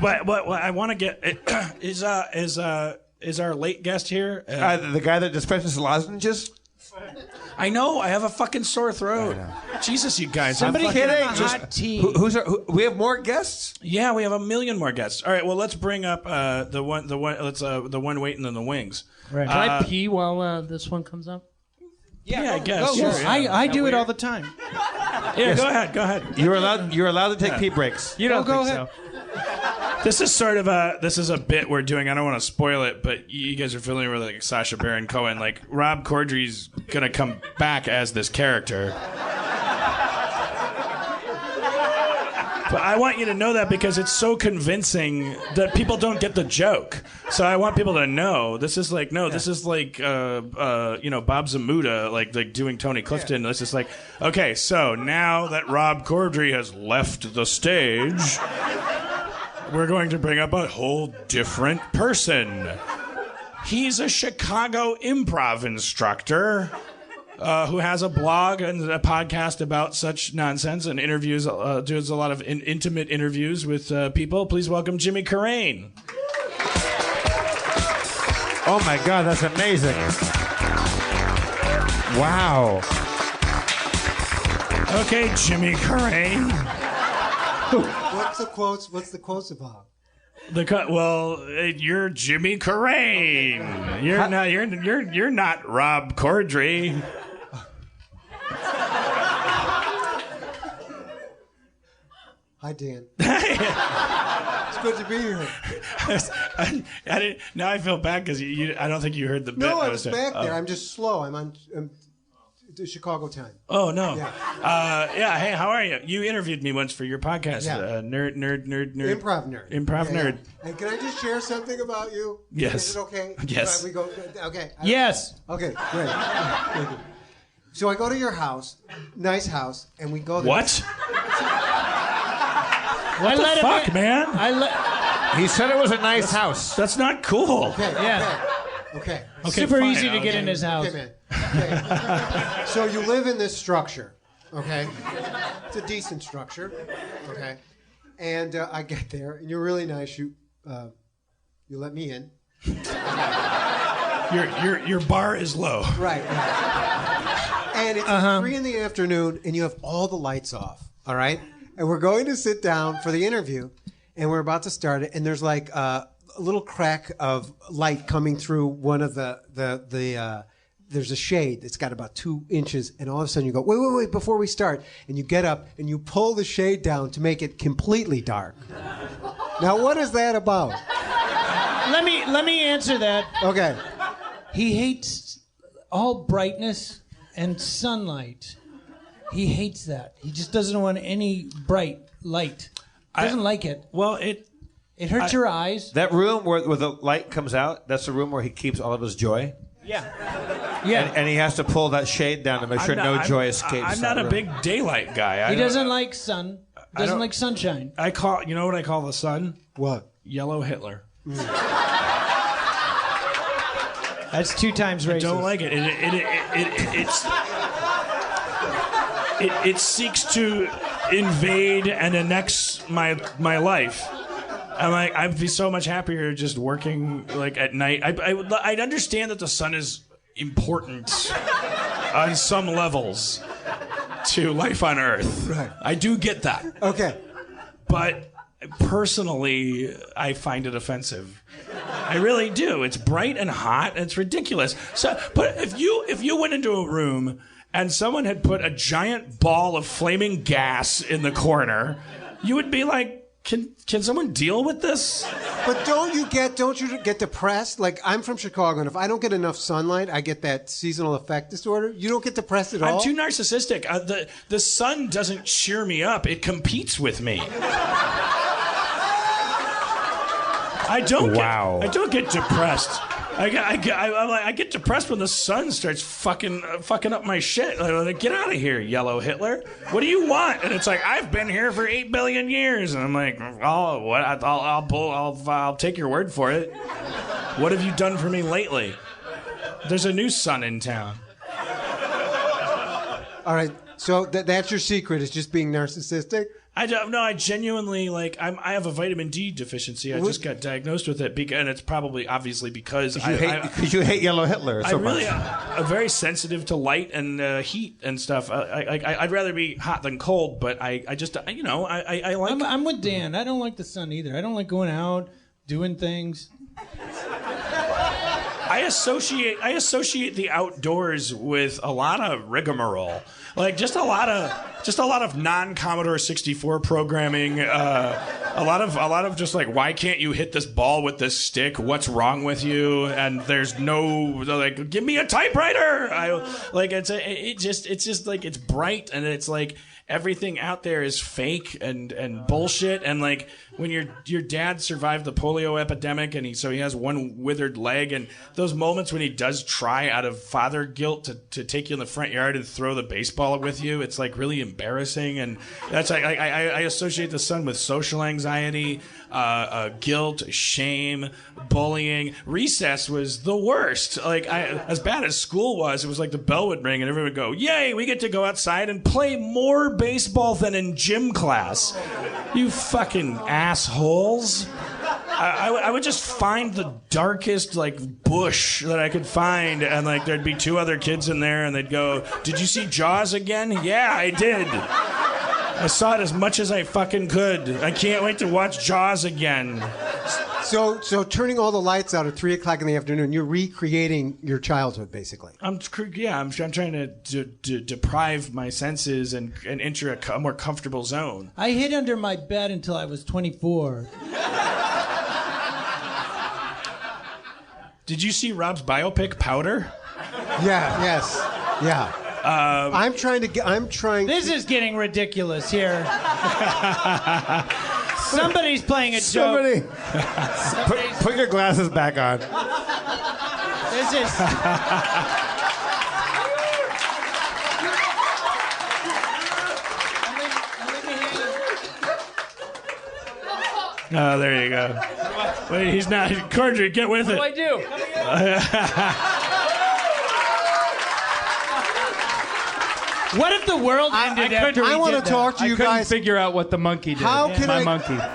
But I want to get is our late guest here? The guy that dispenses lozenges? I know. I have a fucking sore throat. Jesus, you guys. Somebody I'm kidding. hot tea. We have more guests? Yeah, we have 1 million more guests. All right, well, let's bring up the one waiting in the wings. Right. Can I pee while this one comes up? Yeah, I guess. Go, sure, go. yeah. I do it all the time. Yeah, yes. Go ahead. You're allowed to take pee breaks. You don't think so? This is sort of a bit we're doing. I don't want to spoil it, but you guys are familiar with like Sacha Baron Cohen. Like Rob Corddry's gonna come back as this character. But I want you to know that because it's so convincing that people don't get the joke. So I want people to know this is like this is like Bob Zamuda like doing Tony Clifton. This is like, okay, so now that Rob Corddry has left the stage, we're going to bring up a whole different person. He's a Chicago improv instructor who has a blog and a podcast about such nonsense and interviews, does a lot of intimate interviews with people. Please welcome Jimmy Carrane. Oh my God, that's amazing. Wow. Okay, Jimmy Carrane. What's the quotes about? You're Jimmy Carrane. You're not Rob Corddry. Hi, Dan. It's good to be here. Now I feel bad because I don't think you heard the bit. No, I was back there. I'm just slow. I'm on Chicago time. Oh, no. Yeah. Hey, how are you? You interviewed me once for your podcast. Yeah. Nerd. Improv nerd. Nerd. And can I just share something about you? Yes. Is it okay? Yes. We go. Okay. Yes. Okay, great. Thank you. So I go to your house, nice house, and we go there. What? What the fuck, man? He said it was a nice house. That's not cool. Okay. Yeah. Okay. Super fine. easy to get in his house. Okay, man. Okay. So you live in this structure, okay? It's a decent structure, okay? And I get there, and you're really nice. You let me in. Your bar is low. Right. And it's 3 in the afternoon, and you have all the lights off, all right? And we're going to sit down for the interview, and we're about to start it, and there's like a little crack of light coming through one of there's a shade that's got about 2 inches, and all of a sudden you go, wait, before we start. And you get up, and you pull the shade down to make it completely dark. Now, what is that about? Let me answer that. Okay. He hates all brightness and sunlight. He hates that. He just doesn't want any bright light. Doesn't like it. Well, it hurts your eyes. That room where the light comes out, that's the room where he keeps all of his joy. Yeah. Yeah. And he has to pull that shade down to make sure no joy escapes. I'm not a big daylight guy. He doesn't like sun. Doesn't like sunshine. You know what I call the sun? What? Yellow Hitler. That's 2 times racist. I don't like it. It seeks to invade and annex my life. I'm like, I'd be so much happier just working like at night. I'd understand that the sun is important on some levels to life on Earth. Right. I do get that. Okay. But personally, I find it offensive. I really do. It's bright and hot, and it's ridiculous. So, but if you went into a room and someone had put a giant ball of flaming gas in the corner, you would be like, can someone deal with this? But don't you get depressed? Like, I'm from Chicago, and if I don't get enough sunlight, I get that seasonal affect disorder. You don't get depressed at all? I'm too narcissistic. The sun doesn't cheer me up. It competes with me. I don't get depressed. I get depressed when the sun starts fucking up my shit. Like, get out of here, yellow Hitler. What do you want? And it's like, I've been here for 8 billion years, and I'm like, I'll take your word for it. What have you done for me lately? There's a new sun in town. All right, so that's your secret, is just being narcissistic? I don't know. I genuinely like. I have a vitamin D deficiency. I just got diagnosed with it, and it's probably obviously because you hate Yellow Hitler so I really much. am very sensitive to light and heat and stuff. I'd rather be hot than cold, but I just I like. I'm with Dan. I don't like the sun either. I don't like going out doing things. I associate the outdoors with a lot of rigmarole, like just a lot of non-Commodore 64 programming, a lot of just like, why can't you hit this ball with this stick? What's wrong with you? And there's no like, give me a typewriter. It's just like, it's bright and it's like everything out there is fake and bullshit. And like when your dad survived the polio epidemic and he has one withered leg, and those moments when he does try out of father guilt to take you in the front yard and throw the baseball with you, it's like really embarrassing. And that's I associate the son with social anxiety, guilt, shame, bullying. Recess was the worst. Like as bad as school was, it was like the bell would ring and everyone would go, "Yay, we get to go outside and play more baseball than in gym class." You fucking assholes. I would just find the darkest like bush that I could find, and like there'd be two other kids in there, and they'd go, "Did you see Jaws again?" "Yeah, I did. I saw it as much as I fucking could. I can't wait to watch Jaws again." So turning all the lights out at 3 o'clock in the afternoon, you're recreating your childhood, basically. I'm trying to deprive my senses and enter a more comfortable zone. I hid under my bed until I was 24. Did you see Rob's biopic, Powder? Yeah. Yes. Yeah. I'm trying. This is getting ridiculous here. Somebody's playing a joke. Put your glasses back on. This is. Oh, there you go. Wait, he's not. Cordry, get with it. What do I do? What if the world ended after we I want did to talk to I you couldn't guys. figure out what the monkey did. How can My I- monkey.